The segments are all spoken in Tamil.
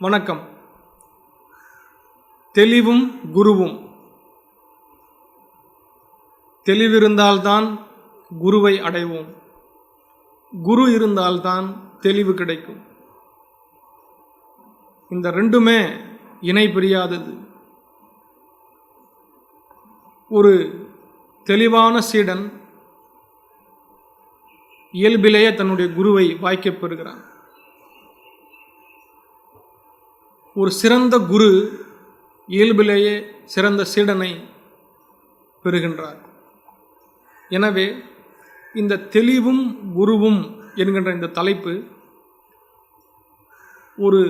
வணக்கம். தெளிவும் குருவும். தெளிவிருந்தால்தான் குருவை அடைவோம். குரு இருந்தால்தான் தெளிவு கிடைக்கும். இந்த ரெண்டுமே இணை பிரியாதது. ஒரு தெளிவான சீடன் இயல்பிலேயே தன்னுடைய குருவை வாய்க்கப் பெறுகிறான். ஒரு சிறந்த குரு இயல்பிலேயே சிறந்த சீடனை பெறுகின்றார். எனவே இந்த தெளிவும் குருவும் என்கின்ற இந்த தலைப்பு ஒரு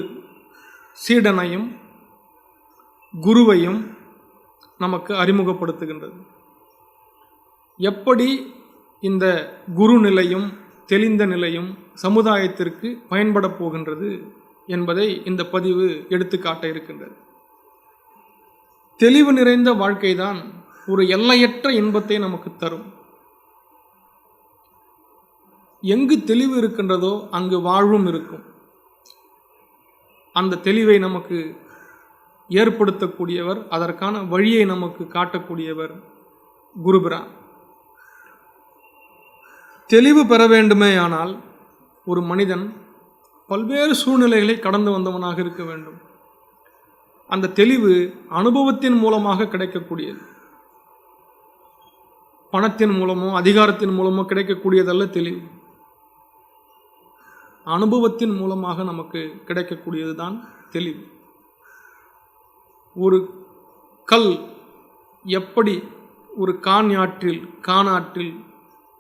சீடனையும் குருவையும் நமக்கு அறிமுகப்படுத்துகின்றது. எப்படி இந்த குரு நிலையும் தெளிந்த நிலையும் சமுதாயத்திற்கு பயன்பட போகின்றது என்பதை இந்த பதிவு எடுத்துக்காட்ட இருக்கின்றது. தெளிவு நிறைந்த வாழ்க்கைதான் ஒரு எல்லையற்ற இன்பத்தை நமக்கு தரும். எங்கு தெளிவு இருக்கின்றதோ அங்கு வாழ்வும் இருக்கும். அந்த தெளிவை நமக்கு ஏற்படுத்தக்கூடியவர், அதற்கான வழியை நமக்கு காட்டக்கூடியவர் குருபிரான். தெளிவு பெற வேண்டுமே ஆனால் ஒரு மனிதன் பல்வேறு சூழ்நிலைகளை கடந்து வந்தவனாக இருக்க வேண்டும். அந்த தெளிவு அனுபவத்தின் மூலமாக கிடைக்கக்கூடியது. பணத்தின் மூலமோ அதிகாரத்தின் மூலமோ கிடைக்கக்கூடியதல்ல தெளிவு. அனுபவத்தின் மூலமாக நமக்கு கிடைக்கக்கூடியதுதான் தெளிவு. ஒரு கல் எப்படி ஒரு காணாற்றில்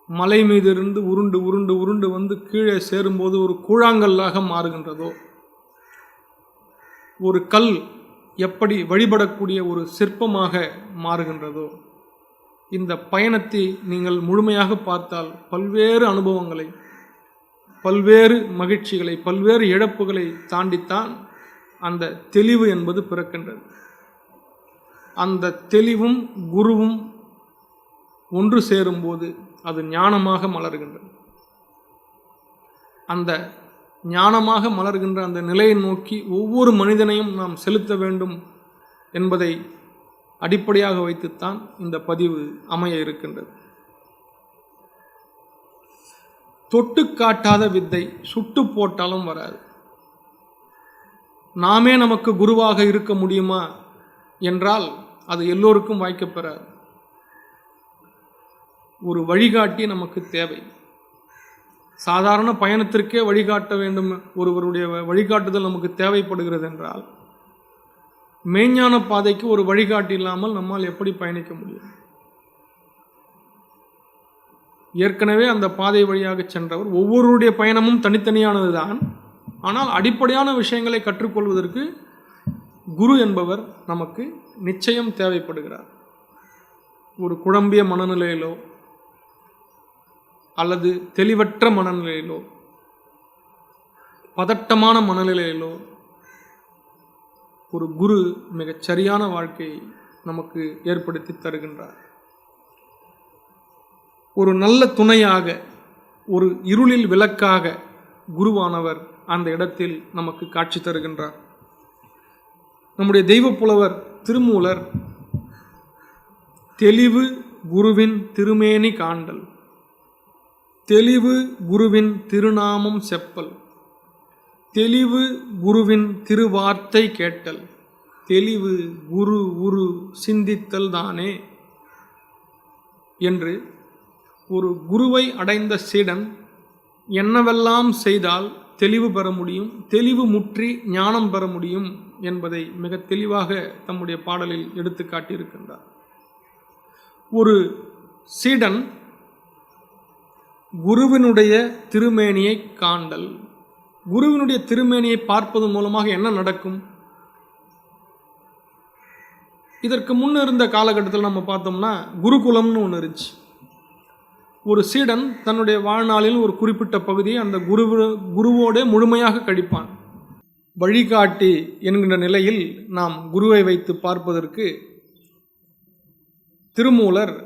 மலை மீதிருந்து உருண்டு உருண்டு உருண்டு வந்து கீழே சேரும்போது ஒரு கூழாங்கல்லாக மாறுகின்றதோ, ஒரு கல் எப்படி வழிபடக்கூடிய ஒரு சிற்பமாக மாறுகின்றதோ, இந்த பயணத்தை நீங்கள் முழுமையாக பார்த்தால் பல்வேறு அனுபவங்களை, பல்வேறு மகிழ்ச்சிகளை, பல்வேறு இழப்புகளை தாண்டித்தான் அந்த தெளிவு என்பது பிறக்கின்றது. அந்த தெளிவும் குருவும் ஒன்று சேரும்போது அது ஞானமாக மலர்கின்றது. அந்த ஞானமாக மலர்கின்ற அந்த நிலையை நோக்கி ஒவ்வொரு மனிதனையும் நாம் செலுத்த வேண்டும் என்பதை அடிப்படையாக வைத்துத்தான் இந்த பதிவு அமைய இருக்கின்றது. தொட்டு காட்டாத வித்தை சுட்டு போட்டாலும் வராது. நாமே நமக்கு குருவாக இருக்க முடியுமா என்றால் அது எல்லோருக்கும் வாய்க்கப்பெறாது. ஒரு வழிகாட்டி நமக்கு தேவை. சாதாரண பயணத்திற்கே வழிகாட்ட வேண்டும், ஒருவருடைய வழிகாட்டுதல் நமக்கு தேவைப்படுகிறது என்றால் மெய்ஞான பாதைக்கு ஒரு வழிகாட்டி இல்லாமல் நம்மால் எப்படி பயணிக்க முடியும்? ஏற்கனவே அந்த பாதை வழியாக சென்றவர். ஒவ்வொருடைய பயணமும் தனித்தனியானது தான். ஆனால் அடிப்படையான விஷயங்களை கற்றுக்கொள்வதற்கு குரு என்பவர் நமக்கு நிச்சயம் தேவைப்படுகிறார். ஒரு குழம்பிய மனநிலையிலோ அல்லது தெளிவற்ற மனநிலையிலோ பதட்டமான மனநிலையிலோ ஒரு குரு மிகச் சரியான வாழ்க்கையை நமக்கு ஏற்படுத்தி தருகின்றார். ஒரு நல்ல துணையாக, ஒரு இருளில் விளக்காக குருவானவர் அந்த இடத்தில் நமக்கு காட்சி தருகின்றார். நம்முடைய தெய்வ புலவர் திருமூலர் தெளிவு குருவின் திருமேனி காண்டல், தெளிவு குருவின் திருநாமம் செப்பல், தெளிவு குருவின் திருவார்த்தை கேட்டல், தெளிவு குரு உரு சிந்தித்தல் தானே என்று ஒரு குருவை அடைந்த சீடன் என்னவெல்லாம் செய்தால் தெளிவு பெற முடியும், தெளிவு முற்றி ஞானம் பெற முடியும் என்பதை மிக தெளிவாக தம்முடைய பாடலில் எடுத்து காட்டியிருக்கின்றார். ஒரு சீடன் குருவினுடைய திருமேனியை காண்டல். குருவினுடைய திருமேனியை பார்ப்பது மூலமாக என்ன நடக்கும்? இதற்கு முன்ன இருந்த காலகட்டத்தில் நம்ம பார்த்தோம்னா குருகுலம்னு ஒன்று இருந்துச்சு. ஒரு சீடன் தன்னுடைய வாழ்நாளில் ஒரு குறிப்பிட்ட பகுதியை அந்த குருவோட முழுமையாக கழிப்பான். வழிகாட்டி என்கின்ற நிலையில் நாம் குருவை வைத்து பார்ப்பதற்கு திருமூலர்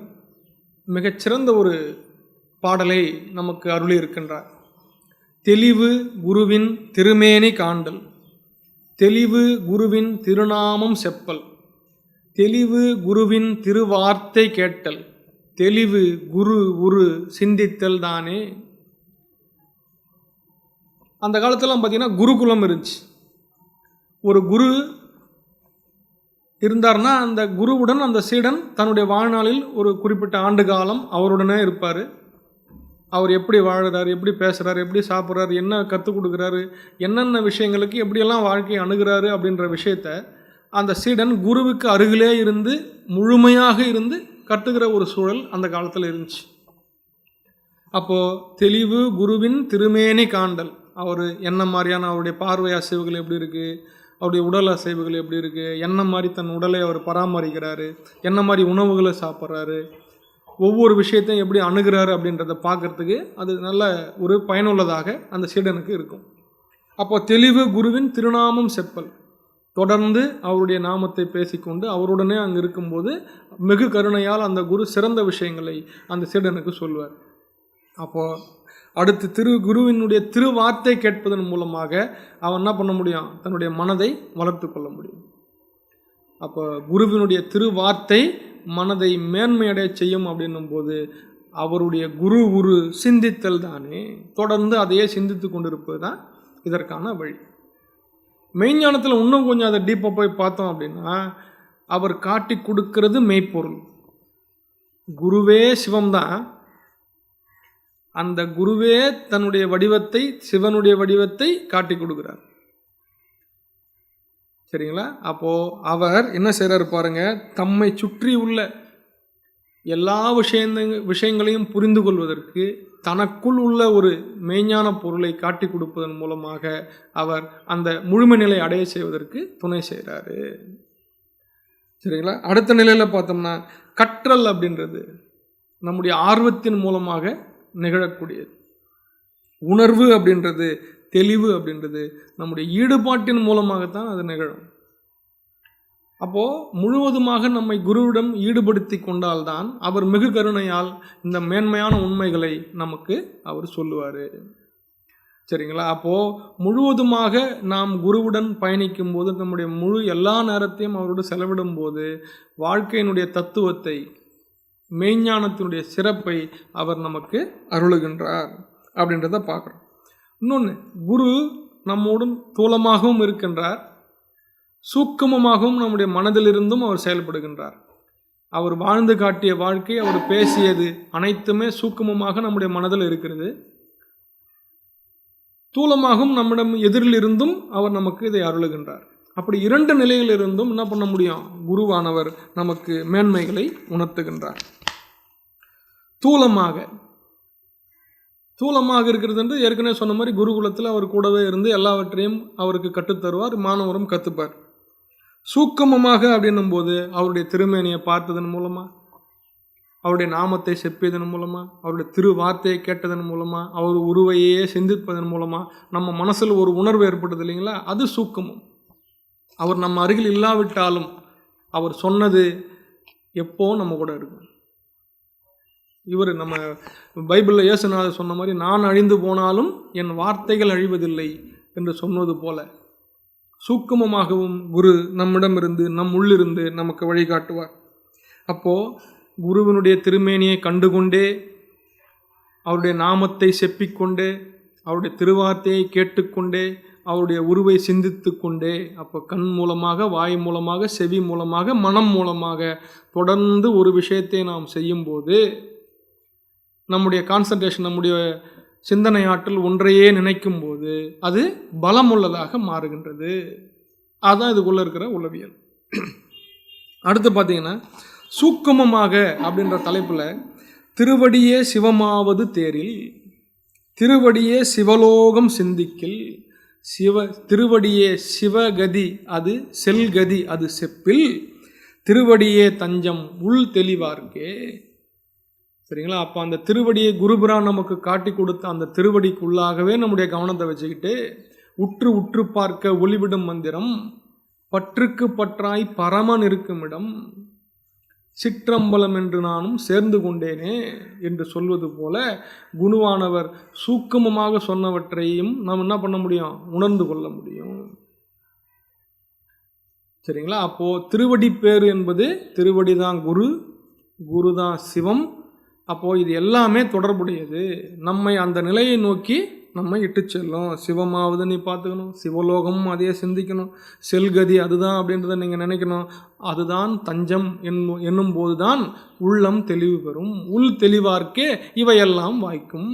மிகச்சிறந்த ஒரு பாடலை நமக்கு அருளி இருக்கின்றார். தெளிவு குருவின் திருமேனி காண்டல், தெளிவு குருவின் திருநாமம் செப்பல், தெளிவு குருவின் திருவார்த்தை கேட்டல், தெளிவு குரு உரு சிந்தித்தல் தானே. அந்த காலத்துலாம் பார்த்தீங்கன்னா குருகுலம் இருந்துச்சு. ஒரு குரு இருந்தார்னா அந்த குருவுடன் அந்த சீடன் தன்னுடைய வாழ்நாளில் ஒரு குறிப்பிட்ட ஆண்டு காலம் அவருடனே இருப்பார். அவர் எப்படி வாழுறாரு, எப்படி பேசுகிறாரு, எப்படி சாப்பிட்றாரு, என்ன கற்றுக் கொடுக்குறாரு, என்னென்ன விஷயங்களுக்கு எப்படியெல்லாம் வாழ்க்கையை அணுகிறாரு அப்படின்ற விஷயத்த அந்த சீடன் குருவுக்கு அருகிலே இருந்து முழுமையாக இருந்து கற்றுக்கிற ஒரு சூழல் அந்த காலத்தில் இருந்துச்சு. அப்போது தெளிவு குருவின் திருமேனி காண்டல், அவர் என்ன மாதிரியான அவருடைய பார்வை அசைவுகள் எப்படி இருக்குது, அவருடைய உடல் அசைவுகள் எப்படி இருக்குது, என்ன மாதிரி தன் உடலை அவர் பராமரிக்கிறாரு, என்ன மாதிரி உணவுகளை சாப்பிட்றாரு, ஒவ்வொரு விஷயத்தையும் எப்படி அணுகிறாரு அப்படின்றத பார்க்குறதுக்கு அது நல்ல ஒரு பயனுள்ளதாக அந்த சீடனுக்கு இருக்கும். அப்போ தெளிவு குருவின் திருநாமம் செப்பல், தொடர்ந்து அவருடைய நாமத்தை பேசிக்கொண்டு அவருடனே அங்கே இருக்கும்போது மிகு கருணையால் அந்த குரு சிறந்த விஷயங்களை அந்த சீடனுக்கு சொல்வார். அப்போது அடுத்து குருவினுடைய திருவார்த்தை கேட்பதன் மூலமாக அவன் என்ன பண்ண முடியும், தன்னுடைய மனதை வளர்த்து கொள்ள முடியும். அப்போ குருவினுடைய திருவார்த்தை மனதை மேன்மையடைய செய்யும் அப்படின்னும் போது அவருடைய குரு உரு சிந்தித்தல் தானே, தொடர்ந்து அதையே சிந்தித்து கொண்டிருப்பது தான் இதற்கான வழி. மெய்ஞானத்தில் இன்னும் கொஞ்சம் அதை டீப்பாக போய் பார்த்தோம் அப்படின்னா அவர் காட்டி கொடுக்கிறது மெய்ப்பொருள். குருவே சிவம்தான், அந்த குருவே தன்னுடைய வடிவத்தை சிவனுடைய வடிவத்தை காட்டி கொடுக்கிறார். சரிங்களா? அப்போது அவர் என்ன செய்கிறார் பாருங்க, தம்மை சுற்றி உள்ள எல்லா விஷயங்களையும் புரிந்து கொள்வதற்கு தனக்குள் உள்ள ஒரு மெய்ஞான பொருளை காட்டி கொடுப்பதன் மூலமாக அவர் அந்த முழுமை நிலை அடைய செய்வதற்கு துணை செய்கிறாரு. சரிங்களா? அடுத்த நிலையில் பார்த்தோம்னா கற்றல் அப்படின்றது நம்முடைய ஆர்வத்தின் மூலமாக நிகழக்கூடியது. உணர்வு அப்படின்றது, தெளிவு அப்படின்றது நம்முடைய ஈடுபாட்டின் மூலமாகத்தான் அது நிகழும். அப்போது முழுவதுமாக நம்மை குருவிடம் ஈடுபடுத்தி கொண்டால்தான் அவர் மிகு கருணையால் இந்த மேன்மையான உண்மைகளை நமக்கு அவர் சொல்லுவார். சரிங்களா? அப்போது முழுவதுமாக நாம் குருவுடன் பயணிக்கும் போது நம்முடைய முழு எல்லா நேரத்தையும் அவரோடு செலவிடும் போது வாழ்க்கையினுடைய தத்துவத்தை, மெய்ஞானத்தினுடைய சிறப்பை அவர் நமக்கு அருளுகின்றார் அப்படின்றத பார்க்குறோம். இன்னொன்று, குரு நம்மோடும் தூலமாகவும் இருக்கின்றார், சூக்குமமாகவும் நம்முடைய மனதிலிருந்தும் அவர் செயல்படுகின்றார். அவர் வாழ்ந்து காட்டிய வாழ்க்கை, அவர் பேசியது அனைத்துமே சூக்குமமாக நம்முடைய மனதில் இருக்கிறது. தூலமாகவும் நம்மிடம் எதிரிலிருந்தும் அவர் நமக்கு இதை அருளுகின்றார். அப்படி இரண்டு நிலையிலிருந்தும் என்ன பண்ண முடியும், குருவானவர் நமக்கு மேன்மைகளை உணர்த்துகின்றார். தூலமாக இருக்கிறது என்று ஏற்கனவே சொன்ன மாதிரி குருகுலத்தில் அவர் கூடவே இருந்து எல்லாவற்றையும் அவருக்கு கற்றுத்தருவார், மாணவரும் கற்றுப்பார். சூக்கமமாக அப்படின்னும் போது அவருடைய திருமேனியை பார்த்ததன் மூலமாக, அவருடைய நாமத்தை செப்பியதன் மூலமாக, அவருடைய திருவார்த்தையை கேட்டதன் மூலமாக, அவர் உருவையே சிந்திப்பதன் மூலமாக நம்ம மனசில் ஒரு உணர்வு ஏற்படுது இல்லைங்களா, அது சூக்கமம். அவர் நம்ம அருகில் இல்லாவிட்டாலும் அவர் சொன்னது எப்போ நம்ம கூட இருக்கும். இவர் நம்ம பைபிளில் இயேசுநாதர் சொன்ன மாதிரி, நான் அழிந்து போனாலும் என் வார்த்தைகள் அழிவதில்லை என்று சொன்னது போல சூக்குமமாகவும் குரு நம்மிடமிருந்து நம் உள்ளிருந்து நமக்கு வழிகாட்டுவார். அப்போது குருவினுடைய திருமேனியை கண்டுகொண்டே, அவருடைய நாமத்தை செப்பிக்கொண்டே, அவருடைய திருவார்த்தையை கேட்டுக்கொண்டே, அவருடைய உருவை சிந்தித்து கொண்டே, அப்போ கண் மூலமாக, வாய் மூலமாக, செவி மூலமாக, மனம் மூலமாக தொடர்ந்து ஒரு விஷயத்தை நாம் செய்யும்போது நம்முடைய கான்சன்ட்ரேஷன், நம்முடைய சிந்தனை ஆற்றல் ஒன்றையே நினைக்கும் போது அது பலமுள்ளதாக மாறுகின்றது. அதுதான் இதுக்குள்ளே இருக்கிற உளவியல். அடுத்து பார்த்தீங்கன்னா சூக்குமமாக அப்படின்ற தலைப்பில் திருவடியே சிவமாவது தேரில், திருவடியே சிவலோகம் சிந்திக்கில், திருவடியே சிவகதி அது செல்கதி அது செப்பில், திருவடியே தஞ்சம் உள் தெளிவார்க்கே. சரிங்களா? அப்போ அந்த திருவடியை குருபுரான் நமக்கு காட்டி கொடுத்த அந்த திருவடிக்குள்ளாகவே நம்முடைய கவனத்தை வச்சுக்கிட்டு உற்று உற்று பார்க்க ஒளிவிடும் மந்திரம், பற்றுக்கு பற்றாய் பரமன் இருக்கும் இடம், சிற்றம்பலம் என்று நானும் சேர்ந்து கொண்டேனே என்று சொல்வது போல குருவானவர் சூக்குமமாக சொன்னவற்றையும் நாம் என்ன பண்ண முடியும், உணர்ந்து கொள்ள முடியும். சரிங்களா? அப்போது திருவடி பேர் என்பது திருவடி தான் குரு, குரு தான் சிவம். அப்போது இது எல்லாமே தொடர்புடையது. நம்மை அந்த நிலையை நோக்கி நம்ம இட்டு செல்லும். சிவமாவது நீ பார்த்துக்கணும், சிவலோகமும் அதையே சிந்திக்கணும், செல்கதி அதுதான் அப்படின்றத நீங்கள் நினைக்கணும். அதுதான் தஞ்சம் என்னும் போது தான் உள்ளம் தெளிவு பெறும். உள் தெளிவார்க்கே இவையெல்லாம் வாய்க்கும்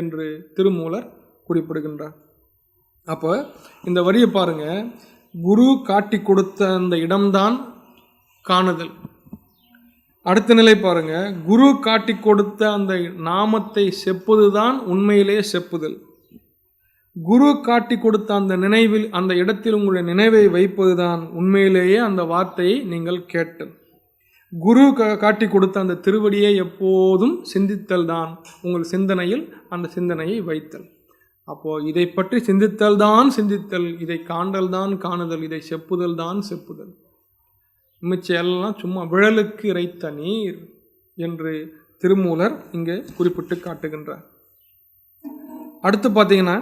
என்று திருமூலர் குறிப்பிடுகின்றார். அப்போ இந்த வரியை பாருங்க, குரு காட்டி கொடுத்த அந்த இடம்தான் காணுதல். அடுத்த நிலை பாருங்க, குரு காட்டி கொடுத்த அந்த நாமத்தை செப்புது தான் உண்மையிலே செப்புதல். குரு காட்டி கொடுத்த அந்த நினைவில், அந்த இடத்தில் உங்களுடைய நினைவை வைப்பது தான் உண்மையிலேயே அந்த வார்த்தையை நீங்கள் கேட்டல். குரு காட்டி கொடுத்த அந்த திருவடியை எப்போதும் சிந்தித்தல் தான் உங்கள் சிந்தனையில் அந்த சிந்தனையை வைத்தல். அப்போது இதை பற்றி சிந்தித்தல் தான் சிந்தித்தல், இதை காண்டல் தான் காணுதல், இதை செப்புதல் தான் செப்புதல். மிச்சம் எல்லாம் சும்மா விழலுக்கு இறைத்த நீர் என்று திருமூலர் இங்கே குறிப்பிட்டு காட்டுகின்றார். அடுத்து பார்த்தீங்கன்னா,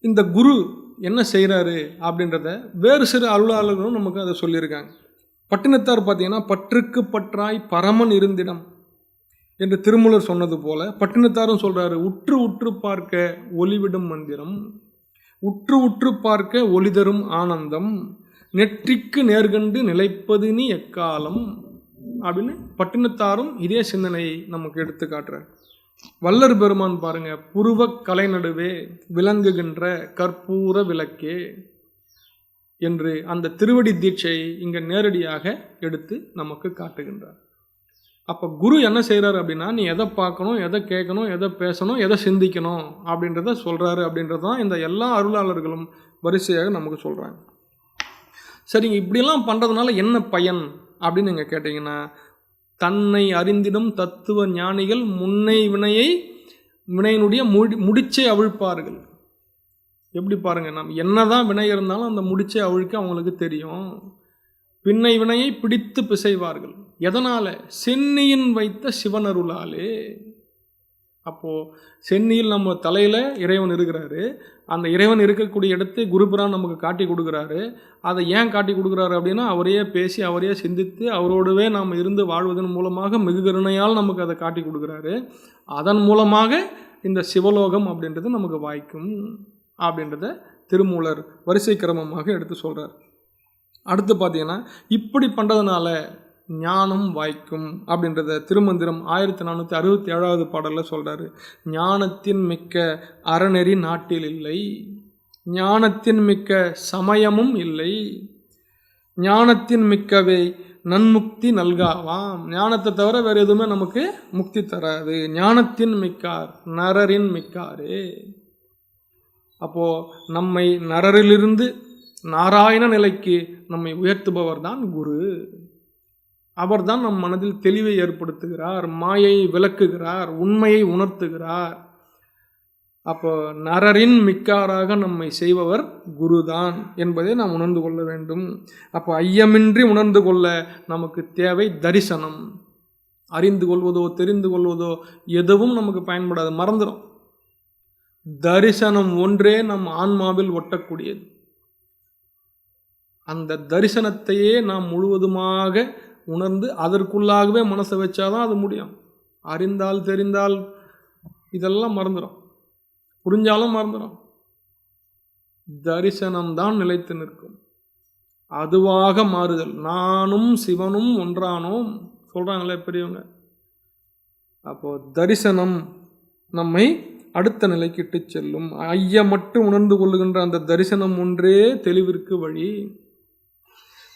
இந்த குரு என்ன செய்கிறாரு அப்படின்றத வேறு சில அருளாளர்களும் நமக்கு அதை சொல்லியிருக்காங்க. பட்டினத்தார் பார்த்தீங்கன்னா, பற்றுக்கு பற்றாய் பரமன் இருந்திடம் என்று திருமூலர் சொன்னது போல பட்டினத்தாரும் சொல்றாரு, உற்று உற்று பார்க்க ஒளிவிடும் மந்திரம், உற்று உற்று பார்க்க ஒளிதரும் ஆனந்தம், நெற்றிக்கு நேர்கண்டு நிலைப்பது நீ எக்காலம் அப்படின்னு பட்டினத்தாரும் இதே சிந்தனையை நமக்கு எடுத்து காட்டுறார். வள்ளர் பெருமான் பாருங்க, புருவ கலை நடுவே விளங்குகின்ற கற்பூர விளக்கே என்று அந்த திருவடி தீட்சையை இங்கே நேரடியாக எடுத்து நமக்கு காட்டுகின்றார். அப்போ குரு என்ன செய்கிறாரு அப்படின்னா, நீ எதை பார்க்கணும், எதை கேட்கணும், எதை பேசணும், எதை சிந்திக்கணும் அப்படின்றத சொல்கிறாரு. அப்படின்றது தான் இந்த எல்லா அருளாளர்களும் வரிசையாக நமக்கு சொல்கிறாங்க. சரிங்க, இப்படியெல்லாம் பண்ணுறதுனால என்ன பயன் அப்படின்னு நீங்கள் கேட்டிங்கன்னா, தன்னை அறிந்திடும் தத்துவ ஞானிகள் முன்னை வினையினுடைய முடிச்சை அவிழ்ப்பார்கள். எப்படி பாருங்கள், நம்ம என்னதான் வினை இருந்தாலும் அந்த முடிச்சை அவிழ்க்க அவங்களுக்கு தெரியும். பின்னை வினையை பிடித்து பிசைவார்கள். எதனால்? சென்னியின் வைத்த சிவனருளாலே. அப்போது சென்னியில் நம்ம தலையில் இறைவன் இருக்கிறாரு. அந்த இறைவன் இருக்கக்கூடிய இடத்தை குருபிரான் நமக்கு காட்டி கொடுக்குறாரு. அதை ஏன் காட்டி கொடுக்குறாரு அப்படின்னா, அவரையே பேசி அவரையே சிந்தித்து அவரோடவே நாம் இருந்து வாழ்வதன் மூலமாக மிகு கருணையால் நமக்கு அதை காட்டி கொடுக்குறாரு. அதன் மூலமாக இந்த சிவலோகம் அப்படின்றது நமக்கு வாய்க்கும் அப்படின்றத திருமூலர் வரிசை கிரமமாக எடுத்து சொல்கிறார். அடுத்து பார்த்தீங்கன்னா, இப்படி பண்ணுறதுனால ஞானம் வாய்க்கும் அப்படின்றத திருமந்திரம் 1467 பாடலில் சொல்கிறாரு. ஞானத்தின் மிக்க அறநெறி நாட்டில் இல்லை, ஞானத்தின் மிக்க சமயமும் இல்லை, ஞானத்தின் மிக்கவை நன்முக்தி நல்காவாம். ஞானத்தை தவிர வேறு எதுவுமே நமக்கு முக்தி தராது. ஞானத்தின் மிக்கார் நரரின் மிக்காரே. அப்போது நம்மை நரரிலிருந்து நாராயண நிலைக்கு நம்மை உயர்த்துபவர் தான் குரு. அவர்தான் நம் மனதில் தெளிவை ஏற்படுத்துகிறார், மாயை விளக்குகிறார், உண்மையை உணர்த்துகிறார். அப்போ நரரின் மிக்காராக நம்மை செய்பவர் குருதான் என்பதை நாம் உணர்ந்து கொள்ள வேண்டும். அப்போ ஐயமின்றி உணர்ந்து கொள்ள நமக்கு தேவை தரிசனம். அறிந்து கொள்வதோ தெரிந்து கொள்வதோ எதுவும் நமக்கு பயன்படாது, மறந்துடும். தரிசனம் ஒன்றே நம் ஆன்மாவில் ஒட்டக்கூடியது. அந்த தரிசனத்தையே நாம் முழுவதுமாக உணர்ந்து அதற்குள்ளாகவே மனசை வச்சாதான் அது முடியும். அறிந்தால் தெரிந்தால் இதெல்லாம் மறந்துடும், புரிஞ்சாலும் மறந்துடும். தரிசனம்தான் நிலைத்து நிற்கும். அதுவாக மாறுதல். நானும் சிவனும் ஒன்றானோம் சொல்கிறாங்களே பெரியவங்க. அப்போது தரிசனம் நம்மை அடுத்த நிலைக்கு இட்டு செல்லும். ஐயமற்று உணர்ந்து கொள்ளுகின்ற அந்த தரிசனம் ஒன்றே தெளிவிற்கு வழி.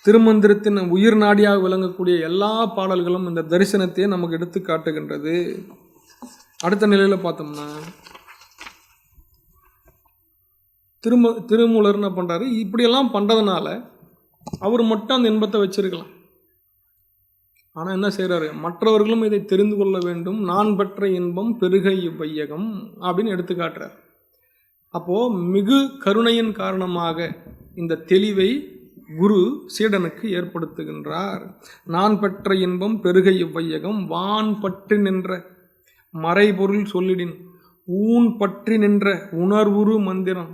திருமந்திரத்தின் உயிர் நாடியாக விளங்கக்கூடிய எல்லா பாடல்களும் இந்த தரிசனத்தையே நமக்கு எடுத்து காட்டுகின்றது. அடுத்த நிலையில் பார்த்தோம்னா, திருமூலர் என்ன பண்ணுறாரு, இப்படியெல்லாம் பண்ணுறதுனால அவர் மட்டும் அந்த இன்பத்தை வச்சிருக்கலாம். ஆனால் என்ன செய்கிறாரு, மற்றவர்களும் இதை தெரிந்து கொள்ள வேண்டும். நான் பெற்ற இன்பம் பெருகை இவ்வையகம் அப்படின்னு எடுத்து காட்டுறார். அப்போது மிகு கருணையின் காரணமாக இந்த தெளிவை குரு சீடனுக்கு ஏற்படுத்துகின்றார். நான் பெற்ற இன்பம் பெருகை இவ்வையகம் வான் பற்றி நின்ற மறைபொருள் சொல்லிடின் ஊன் பற்றி நின்ற உணர்வுரு மந்திரம்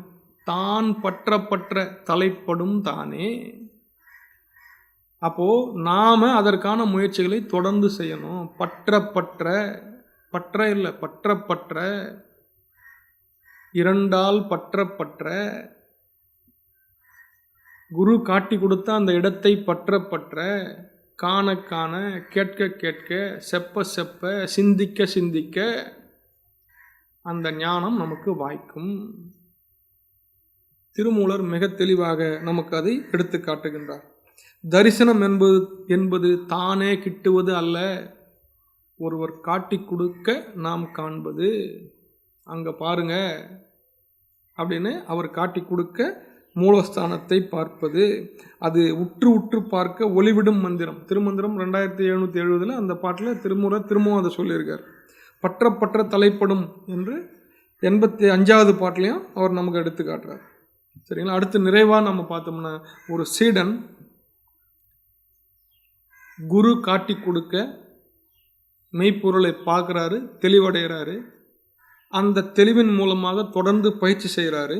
தான் பற்ற தலைப்படும் தானே. அப்போ நாம அதற்கான முயற்சிகளை தொடர்ந்து செய்யணும். பற்ற இல்லை, பற்ற இரண்டால் பற்ற குரு காட்டி கொடுத்த அந்த இடத்தை பற்ற காண கேட்க செப்ப சிந்திக்க அந்த ஞானம் நமக்கு வாய்க்கும். திருமூலர் மிக தெளிவாக நமக்கு அதை எடுத்து காட்டுகின்றார். தரிசனம் என்பது தானே கிட்டுவது அல்ல, ஒருவர் காட்டி கொடுக்க நாம் காண்பது. அங்க பாருங்க அப்படின்னு அவர் காட்டி கொடுக்க மூலஸ்தானத்தை பார்ப்பது. அது உற்று பார்க்க ஒளிவிடும் மந்திரம். திருமந்திரம் 2770 அந்த பாட்டில் திரும்பவும் அதை சொல்லியிருக்கார். பற்ற தலைப்படும் என்று 85வது பாட்டிலையும் அவர் நமக்கு எடுத்து காட்டுறார். சரிங்களா. அடுத்து நிறைவாக நம்ம பார்த்தோம்னா, ஒரு சீடன் குரு காட்டி கொடுக்க மெய்ப்பொருளை பார்க்குறாரு, தெளிவடைகிறாரு. அந்த தெளிவின் மூலமாக தொடர்ந்து பயிற்சி செய்கிறாரு.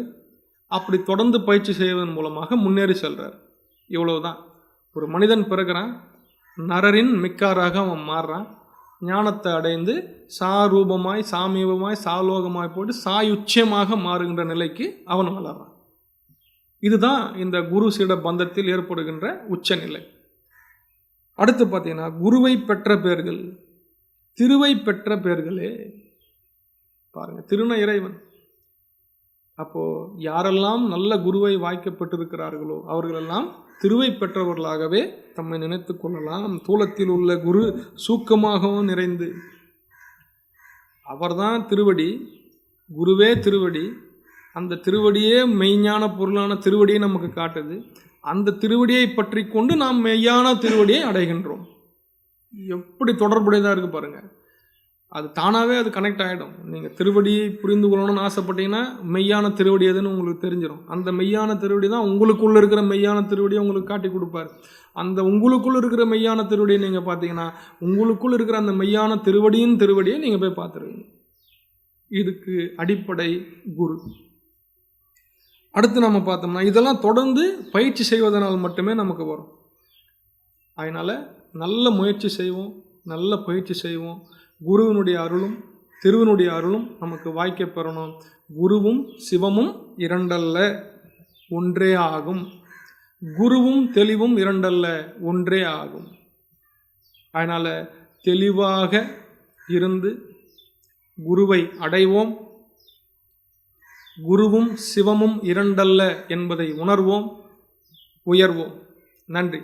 அப்படி தொடர்ந்து பயிற்சி செய்வதன் மூலமாக முன்னேறி செல்றார். இவ்வளவுதான். ஒரு மனிதன் பிறகுறான், நரரின் மிக்காராக அவன் மாறுறான். ஞானத்தை அடைந்து சாரூபமாய் சாமீபமாய் சாலோகமாய் போட்டு சாயுச்சியமாக மாறுகின்ற நிலைக்கு அவன் வளர்றான். இதுதான் இந்த குரு சீட பந்தத்தில் ஏற்படுகின்ற உச்சநிலை. அடுத்து பார்த்தீங்கன்னா, குருவை பெற்ற பேர்கள், திருவை பெற்ற பேர்களே. பாருங்க, திருன இறைவன். அப்போ யாரெல்லாம் நல்ல குருவை வாய்க்கப்பட்டிருக்கிறார்களோ அவர்களெல்லாம் திருவை பெற்றவர்களாகவே தம்மை நினைத்து கொள்ளலாம். தூலத்தில் உள்ள குரு சூக்கமாகவும் நிறைந்து, அவர்தான் திருவடி, குருவே திருவடி. அந்த திருவடியே மெய்ஞான பொருளான திருவடியை நமக்கு காட்டுது. அந்த திருவடியை பற்றி கொண்டு நாம் மெய்யான திருவடியை அடைகின்றோம். எப்படி தொடர்புடையதாக இருக்கு பாருங்க. அது தானாகவே அது கனெக்ட் ஆகிடும். நீங்கள் திருவடியை புரிந்து கொள்ளணும்னு ஆசைப்பட்டீங்கன்னா மெய்யான திருவடி எதுன்னு உங்களுக்கு தெரிஞ்சிடும். அந்த மெய்யான திருவடி தான் உங்களுக்குள்ளே இருக்கிற மெய்யான திருவடியை உங்களுக்கு காட்டி கொடுப்பார். அந்த உங்களுக்குள்ள இருக்கிற மெய்யான திருவடியை நீங்கள் பார்த்தீங்கன்னா உங்களுக்குள்ள இருக்கிற அந்த மெய்யான திருவடியின் திருவடியை நீங்கள் போய் பார்த்துருவீங்க. இதுக்கு அடிப்படை குரு. அடுத்து நம்ம பார்த்தோம்னா, இதெல்லாம் தொடர்ந்து பயிற்சி செய்வதனால் மட்டுமே நமக்கு வரும். அதனால் நல்ல முயற்சி செய்வோம், நல்ல பயிற்சி செய்வோம். குருவினுடைய அருளும் திருவினுடைய அருளும் நமக்கு வாய்க்க பெறணும். குருவும் சிவமும் இரண்டல்ல, ஒன்றே ஆகும். குருவும் தெளிவும் இரண்டல்ல, ஒன்றே ஆகும். அதனால் தெளிவாக இருந்து குருவை அடைவோம். குருவும் சிவமும் இரண்டல்ல என்பதை உணர்வோம், உயர்வோம். நன்றி.